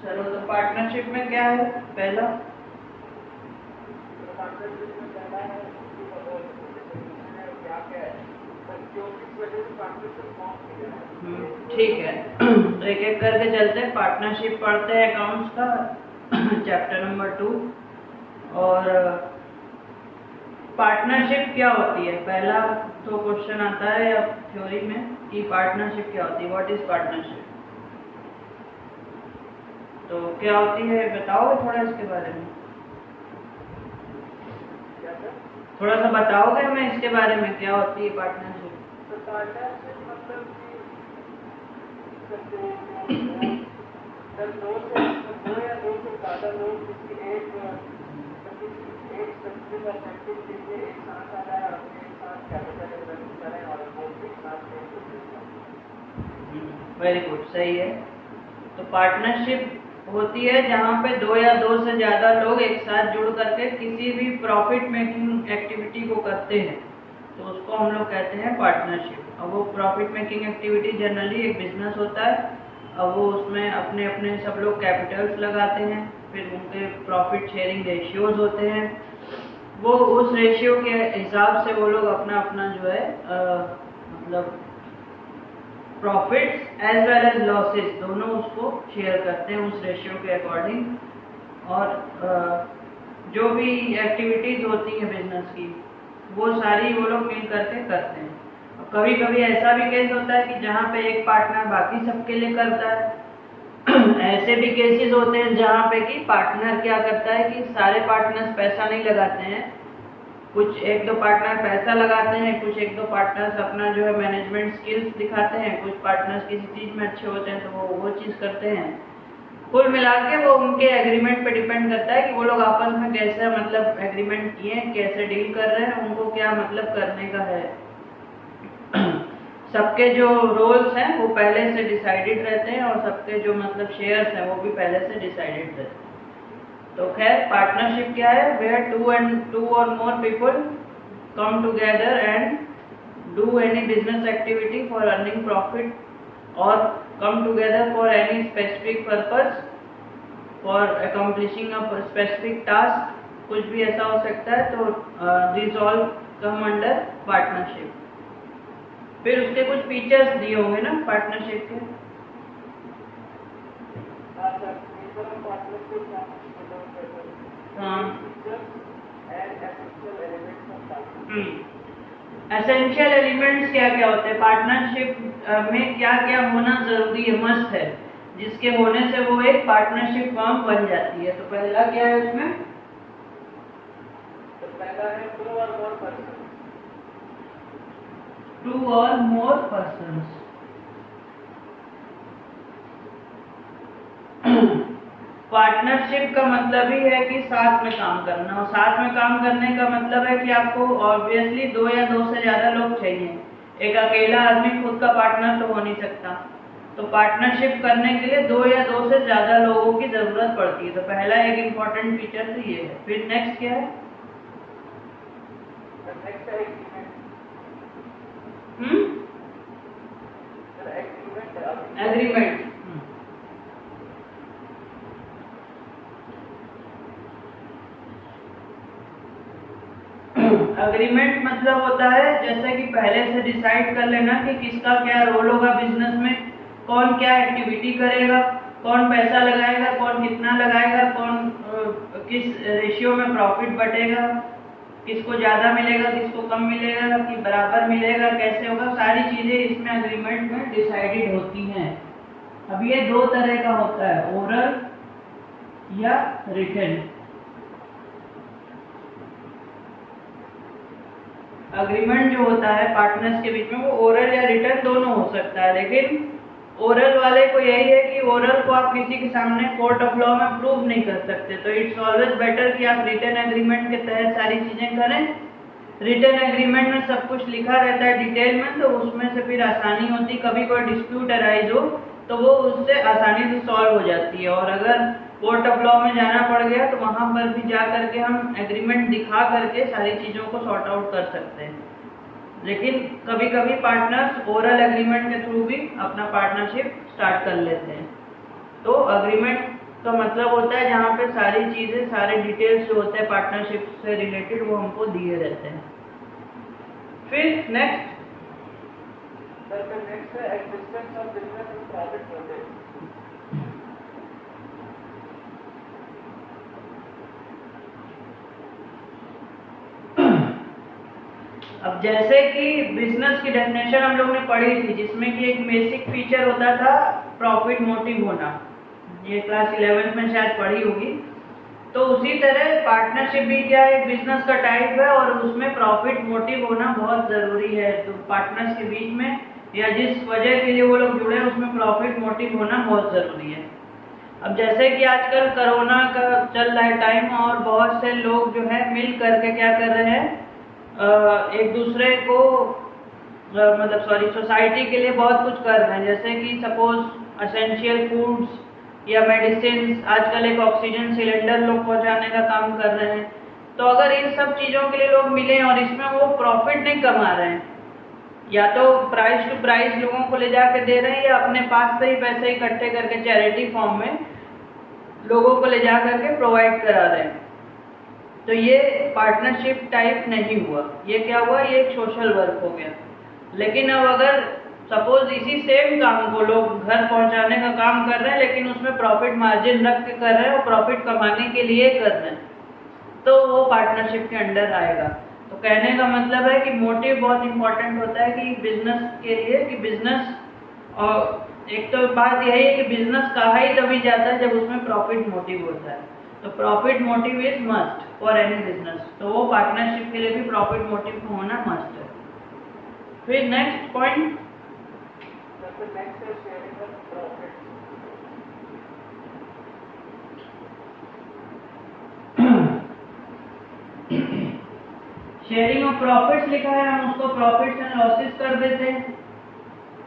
चलो, तो पार्टनरशिप में क्या है पहला? ठीक है। तो एक एक करके चलते हैं। पार्टनरशिप पढ़ते हैं अकाउंट्स का चैप्टर नंबर 2। और पार्टनरशिप क्या होती है, पहला तो क्वेश्चन आता है अब थ्योरी में कि पार्टनरशिप क्या होती है, व्हाट इज पार्टनरशिप। तो क्या होती है बताओगे थोड़ा इसके बारे में? थोड़ा सा बताओगे हमें इसके बारे में, क्या होती है पार्टनरशिप? तो पार्टनरशिप मतलब कि दो या दो से ज़्यादा लोग किसी एक स्पेसिफिक ऑब्जेक्टिव के लिए एक साथ आ रहा है और एक साथ कैपिटल इन्वेस्ट करें और वो एक साथ वेरी गुड, सही है। तो पार्टनरशिप होती है जहाँ पे दो या दो से ज़्यादा लोग एक साथ जुड़ करके किसी भी प्रॉफिट मेकिंग एक्टिविटी को करते हैं, तो उसको हम लोग कहते हैं पार्टनरशिप। अब वो प्रॉफिट मेकिंग एक्टिविटी जनरली एक बिजनेस होता है। अब वो उसमें अपने अपने सब लोग कैपिटल्स लगाते हैं, फिर उनके प्रॉफिट शेयरिंग रेशियोज होते हैं। वो उस रेशियो के हिसाब से वो लोग अपना अपना जो है मतलब profits as well as losses दोनों उसको शेयर करते हैं उस रेशियो के अकॉर्डिंग। और जो भी एक्टिविटीज होती हैं बिजनेस की वो सारी वो लोग मिल करके करते हैं। कभी कभी ऐसा भी केस होता है कि जहाँ पे एक पार्टनर बाकी सबके लिए करता है। ऐसे भी केसेस होते हैं जहाँ पे कि पार्टनर क्या करता है कि सारे पार्टनर्स पैसा नहीं लगाते हैं, कुछ एक दो पार्टनर पैसा लगाते हैं, कुछ एक दो पार्टनर्स अपना जो है मैनेजमेंट स्किल्स दिखाते हैं, कुछ पार्टनर्स किसी चीज़ में अच्छे होते हैं तो वो चीज़ करते हैं। कुल मिला के वो उनके एग्रीमेंट पे डिपेंड करता है कि वो लोग आपस में कैसे मतलब एग्रीमेंट किए हैं, कैसे डील कर रहे हैं, उनको क्या मतलब करने का है। सबके जो रोल्स हैं वो पहले से डिसाइडेड रहते हैं और सबके जो मतलब शेयर्स हैं वो भी पहले से डिसाइडेड रहते हैं। तो खैर पार्टनरशिप क्या है, वेयर टू और more people come together and do any business activity for earning profit और come together for any specific purpose for accomplishing a specific task, कुछ भी ऐसा हो सकता है। तो these all come under partnership। फिर उसके कुछ फीचर्स दिए होंगे ना पार्टनरशिप के। हाँ, एसेंशियल एलिमेंट्स क्या क्या होते हैं पार्टनरशिप में, क्या क्या होना जरूरी है, मस्ट है, जिसके होने से वो एक पार्टनरशिप फर्म बन जाती है। तो पहला क्या है उसमें? तो पहला है टू और मोर पर्सन। टू और मोर पर्सन्स। पार्टनरशिप का मतलब ही है कि साथ में काम करना, और साथ में काम करने का मतलब है कि आपको ऑब्वियसली दो या दो से ज्यादा लोग चाहिए। एक अकेला आदमी खुद का पार्टनर तो हो नहीं सकता, तो पार्टनरशिप करने के लिए दो या दो से ज्यादा लोगों की जरूरत पड़ती है। तो पहला एक इम्पोर्टेंट फीचर तो ये है। फिर नेक्स्ट क्या है? एग्रीमेंट। अग्रीमेंट मतलब होता है जैसे कि पहले से डिसाइड कर लेना कि किसका क्या रोल होगा बिजनेस में, कौन क्या एक्टिविटी करेगा, कौन पैसा लगाएगा, कौन कितना लगाएगा, कौन किस रेशियो में प्रॉफिट बटेगा, किसको ज़्यादा मिलेगा, किसको कम मिलेगा, कि बराबर मिलेगा, कैसे होगा, सारी चीज़ें इसमें अग्रीमेंट में डिसाइडेड होती हैं। अब ये दो तरह का होता है, ओरल या रिटन। अग्रीमेंट जो होता है पार्टनर्स के बीच में वो ओरल या रिटन दोनों हो सकता है, लेकिन ओरल वाले को यही है कि ओरल को आप किसी के सामने कोर्ट ऑफ लॉ में प्रूव नहीं कर सकते, तो इट्स ऑलवेज बेटर कि आप रिटन एग्रीमेंट के तहत सारी चीजें करें। रिटन एग्रीमेंट में सब कुछ लिखा रहता है डिटेल में, तो उसमें से फिर आसानी होती, कभी कोई डिस्प्यूट अराइज हो तो वो उससे आसानी से सॉल्व हो जाती है। और अगर कोर्ट ऑफ लॉ में जाना पड़ गया तो वहां पर भी जा करके हम एग्रीमेंट दिखा करके सारी चीजों को सॉर्ट आउट कर सकते हैं। लेकिन कभी कभी पार्टनर्स ओरल एग्रीमेंट के थ्रू भी अपना पार्टनरशिप स्टार्ट कर लेते हैं। तो अग्रीमेंट का मतलब होता है जहाँ पे सारी चीज़ें, सारे डिटेल्स जो होते हैं पार्टनरशिप से रिलेटेड वो हमको दिए रहते हैं। फिर next Sir, the next existence of business and profit motive. अब जैसे कि बिजनेस की डेफिनेशन हम लोग ने पढ़ी थी, जिसमें कि एक बेसिक फीचर होता था प्रॉफिट मोटिव होना, ये क्लास 11th में शायद पढ़ी होगी। तो उसी तरह पार्टनरशिप भी क्या है, एक बिजनेस का टाइप है और उसमें प्रॉफिट मोटिव होना बहुत ज़रूरी है। तो पार्टनर्स के बीच में या जिस वजह के लिए वो लोग जुड़े हैं उसमें प्रॉफिट मोटिव होना बहुत ज़रूरी है। अब जैसे कि आजकल कोरोना का चल रहा है टाइम और बहुत से लोग जो है मिल करके क्या कर रहे हैं, एक दूसरे को सोसाइटी के लिए बहुत कुछ कर रहे हैं। जैसे कि सपोज एसेंशियल फूड्स या मेडिसिन, आजकल एक ऑक्सीजन सिलेंडर लोग पहुंचाने का काम कर रहे हैं। तो अगर इन सब चीज़ों के लिए लोग मिले और इसमें वो प्रॉफिट नहीं कमा रहे हैं, या तो प्राइस टू प्राइस लोगों को ले जाके दे रहे हैं या अपने पास से ही पैसे इकट्ठे करके चैरिटी फॉर्म में लोगों को ले जा करके प्रोवाइड करा रहे हैं, तो ये पार्टनरशिप टाइप नहीं हुआ। ये क्या हुआ, ये एक सोशल वर्क हो गया। लेकिन अब अगर सपोज इसी सेम काम को लोग घर पहुंचाने का काम कर रहे हैं लेकिन उसमें प्रॉफिट मार्जिन रख के कर रहे हैं और प्रॉफिट कमाने के लिए कर रहे हैं, तो वो पार्टनरशिप के अंडर आएगा। तो कहने का मतलब है कि मोटिव बहुत इंपॉर्टेंट होता है कि बिजनेस के लिए, कि बिजनेस, और एक तो बात यही है कि बिजनेस कहा ही तभी जाता है जब उसमें प्रॉफिट मोटिव होता है। तो profit motive is must for any business, तो वो पार्टनरशिप के लिए भी प्रॉफिट मोटिव होना मस्ट है। फिर next point, The next is sharing of profit. Sharing of profits लिखा है, हम उसको प्रॉफिट्स एंड लॉसेस कर देते हैं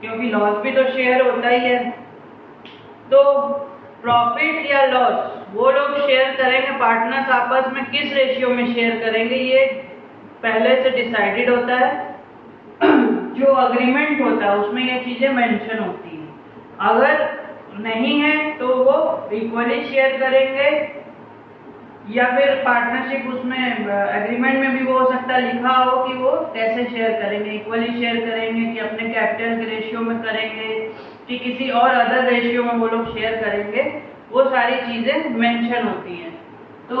क्योंकि लॉस भी तो शेयर होता ही है। तो प्रॉफिट या लॉस वो लोग शेयर करेंगे, पार्टनर्स आपस में किस रेशियो में शेयर करेंगे ये पहले से डिसाइडेड होता है। जो अग्रीमेंट होता है उसमें ये चीज़ें मेंशन होती हैं। अगर नहीं है तो वो इक्वली शेयर करेंगे, या फिर पार्टनरशिप उसमें एग्रीमेंट में भी वो हो सकता है लिखा हो कि वो कैसे शेयर करेंगे, इक्वली शेयर करेंगे कि अपने कैपिटल के रेशियो में करेंगे कि किसी और अदर रेशियो में वो लोग शेयर करेंगे, वो सारी चीज़ें मेंशन होती हैं। तो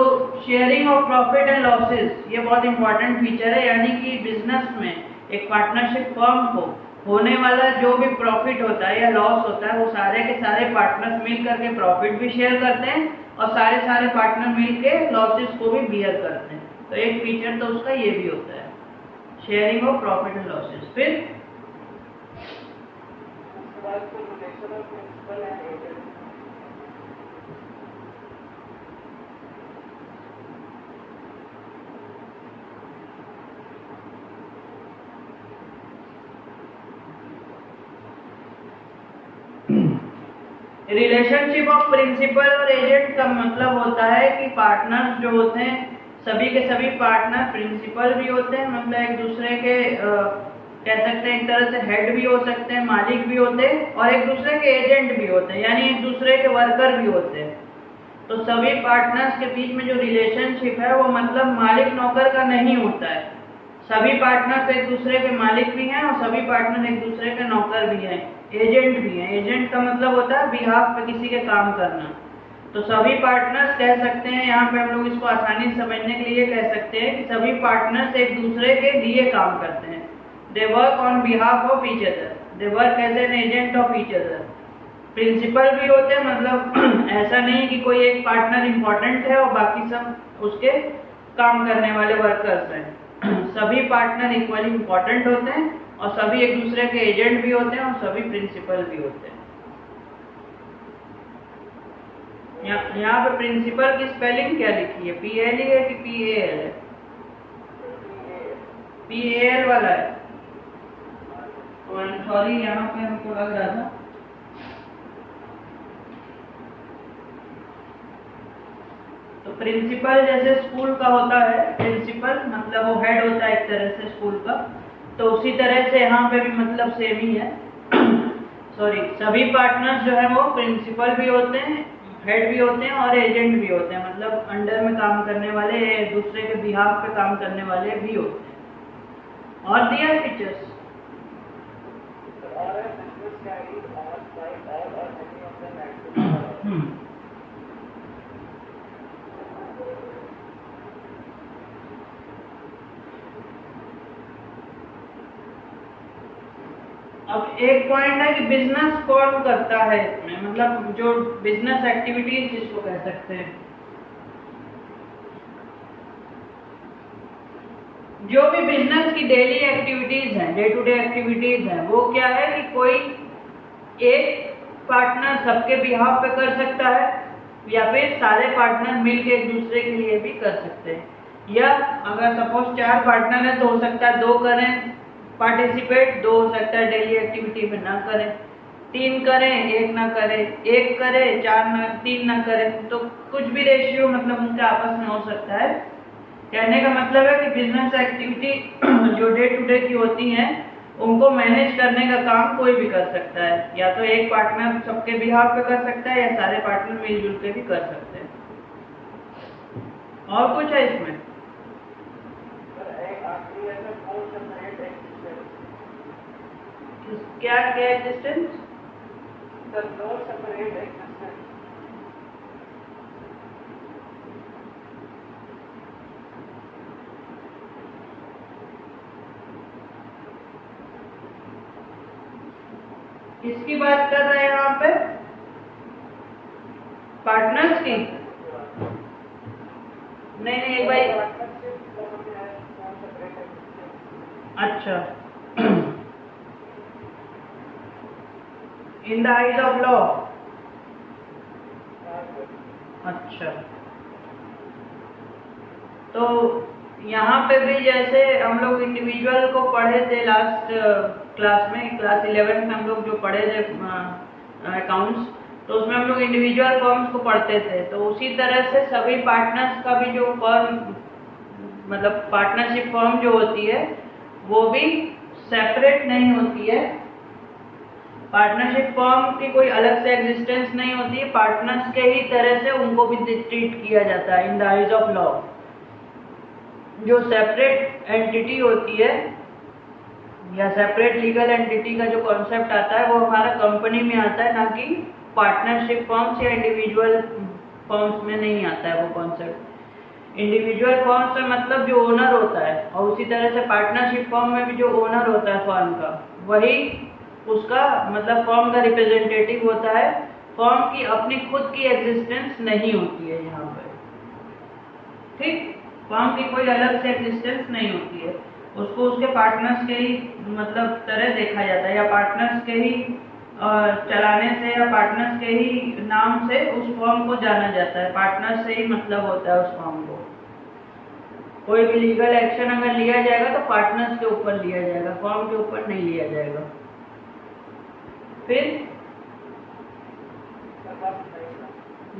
sharing of profit and losses ये बहुत इंपॉर्टेंट फीचर है, यानी कि बिजनेस में एक पार्टनरशिप फर्म को होने वाला जो भी प्रॉफिट होता है या लॉस होता है वो सारे के सारे पार्टनर्स मिल करके प्रॉफिट भी शेयर करते हैं और सारे पार्टनर मिल के लॉसेस को भी बियर करते हैं। तो एक फीचर तो उसका ये भी होता है, sharing of profit and losses. फिर उसके बाद फिर relation of principal and agent. Relationship of principal और एजेंट का मतलब होता है कि पार्टनर्स जो होते हैं सभी के सभी पार्टनर प्रिंसिपल भी होते हैं, मतलब एक दूसरे के कह सकते हैं एक तरह से हेड भी हो सकते हैं, मालिक भी होते हैं, और एक दूसरे के एजेंट भी होते हैं, यानी एक दूसरे के वर्कर भी होते हैं। तो सभी पार्टनर्स के बीच में जो रिलेशनशिप है वो मतलब मालिक नौकर का नहीं होता है। सभी पार्टनर्स एक दूसरे के मालिक भी हैं और सभी पार्टनर एक दूसरे के नौकर भी हैं, एजेंट भी हैं। एजेंट का मतलब होता है बिहाफ पे किसी के काम करना। तो सभी पार्टनर्स कह सकते हैं, यहाँ पे हम लोग इसको आसानी से समझने के लिए कह सकते हैं कि सभी पार्टनर्स एक दूसरे के लिए काम करते हैं। They work on behalf of each other, they work as an agent of each other. Principal भी होते हैं, मतलब ऐसा नहीं कि कोई एक पार्टनर इम्पोर्टेंट है और बाकी सब उसके काम करने वाले वर्कर्स हैं। सभी पार्टनर इक्वली इम्पोर्टेंट होते हैं और सभी एक दूसरे के एजेंट भी होते हैं और सभी प्रिंसिपल भी होते हैं। यहाँ पे प्रिंसिपल की स्पेलिंग क्या लिखी है, PL है कि PAL है? PAL वाला है, सॉरी यहाँ पे हमको लग रहा था। तो प्रिंसिपल जैसे स्कूल का होता है, प्रिंसिपल मतलब वो हेड होता है एक तरह से स्कूल का, तो उसी तरह से यहाँ पे भी मतलब सेम ही है। सॉरी, सभी पार्टनर्स जो है वो प्रिंसिपल भी होते हैं, हेड भी होते हैं और एजेंट भी होते हैं, मतलब अंडर में काम करने वाले, दूसरे के बिहाफ पे काम करने वाले भी होते हैं। और दिया features or a business carries on site all or any of them activities. अब एक पॉइंट है कि बिजनेस कौन करता है इसमें, मतलब जो बिजनेस एक्टिविटीज जिसको कह सकते हैं, जो भी बिजनेस की डेली एक्टिविटीज हैं, डे टू डे एक्टिविटीज हैं, वो क्या है कि कोई एक पार्टनर सबके बिहाफ पे कर सकता है, या फिर सारे पार्टनर मिलके एक दूसरे के लिए भी कर सकते हैं। या अगर सपोज 4 पार्टनर है तो हो सकता है 2 करें पार्टिसिपेट, 2 हो सकता है डेली एक्टिविटी में ना करें, 3 करें 1 ना करें, 1 करें 4 ना 3 ना करें, तो कुछ भी रेशियो मतलब उनके आपस में हो सकता है। कहने का मतलब है कि बिजनेस एक्टिविटी जो डे टू डे की होती हैं उनको मैनेज करने का काम कोई भी कर सकता है, या तो एक पार्टनर सबके बिहाफ पे कर सकता है या सारे पार्टनर मिलजुल के भी कर सकते हैं। और कुछ है इसमें? क्या क्या एग्जिस्टेंस? No separate existence. किसकी बात कर रहे हैं यहाँ पे? पार्टनर्स की? नहीं एक भाई, अच्छा in the eyes of law, अच्छा। तो यहाँ पे भी जैसे हम लोग इंडिविजुअल को पढ़े थे लास्ट क्लास में, क्लास 11 में हम लोग जो पढ़े थे अकाउंट्स, तो उसमें हम लोग इंडिविजुअल फर्म्स को पढ़ते थे। तो उसी तरह से सभी पार्टनर्स का भी जो फर्म, मतलब पार्टनरशिप फर्म जो होती है वो भी सेपरेट नहीं होती है। पार्टनरशिप फर्म की कोई अलग से एग्जिस्टेंस नहीं होती है, पार्टनर्स के ही तरह से उनको भी ट्रीट किया जाता है in the eyes of law. जो सेपरेट एंटिटी होती है या सेपरेट लीगल एंटिटी का जो कॉन्सेप्ट आता है वो हमारा कंपनी में आता है, ना कि पार्टनरशिप फर्म्स या इंडिविजुअल फर्म्स में नहीं आता है वो कॉन्सेप्ट। इंडिविजुअल फर्म्स में मतलब जो ओनर होता है, और उसी तरह से पार्टनरशिप फर्म में भी जो ओनर होता है फर्म का, वही उसका मतलब फर्म का रिप्रेजेंटेटिव होता है। फर्म की अपनी खुद की एग्जिस्टेंस नहीं होती है यहाँ पर, ठीक। फर्म की कोई अलग से एग्जिस्टेंस नहीं होती है, उसको उसके पार्टनर्स के ही मतलब तरह देखा जाता है, या पार्टनर्स के ही चलाने से या पार्टनर्स के ही नाम से उस फर्म को जाना जाता है। पार्टनर से ही मतलब होता है उस फर्म को। कोई भी लीगल एक्शन अगर लिया जाएगा तो पार्टनर्स के ऊपर लिया जाएगा, फर्म के ऊपर नहीं लिया जाएगा। फिर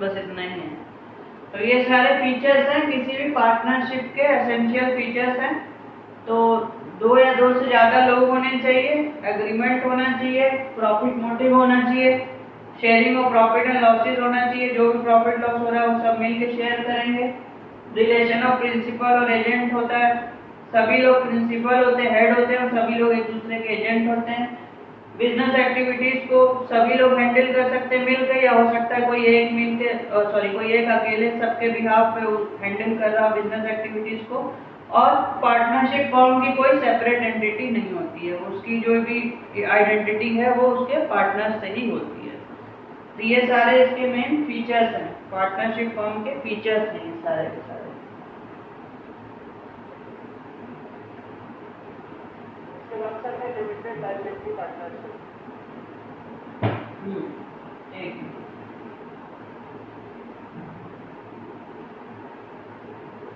बस इतना ही है। तो ये सारे फीचर्स हैं किसी भी पार्टनरशिप के, एसेंशियल फीचर्स हैं। तो 2 या 2 से ज़्यादा लोग होने चाहिए, एग्रीमेंट होना चाहिए, प्रॉफिट मोटिव होना चाहिए, sharing of profit and losses होना चाहिए, जो भी प्रॉफिट लॉस हो रहा है वो सब मिल के शेयर करेंगे। रिलेशन ऑफ प्रिंसिपल और एजेंट होता है, सभी लोग प्रिंसिपल होते हैं, हेड होते हैं, और सभी लोग एक दूसरे के एजेंट होते हैं। बिजनेस एक्टिविटीज को सभी लोग हैंडल कर सकते हैं मिलकर, या हो सकता है कोई एक मिलकर कोई एक अकेले सबके बिहाफ पे हैंडल कर रहा हो बिजनेस एक्टिविटीज को। और पार्टनरशिप फर्म की कोई सेपरेट एंटिटी नहीं होती है, उसकी जो भी आइडेंटिटी है वो उसके पार्टनर से ही होती है। तो ये सारे इसके मेन फीचर्स हैं, पार्टनरशिप फर्म के फीचर्स हैं ये सारे के सारे। Limited liability partnership.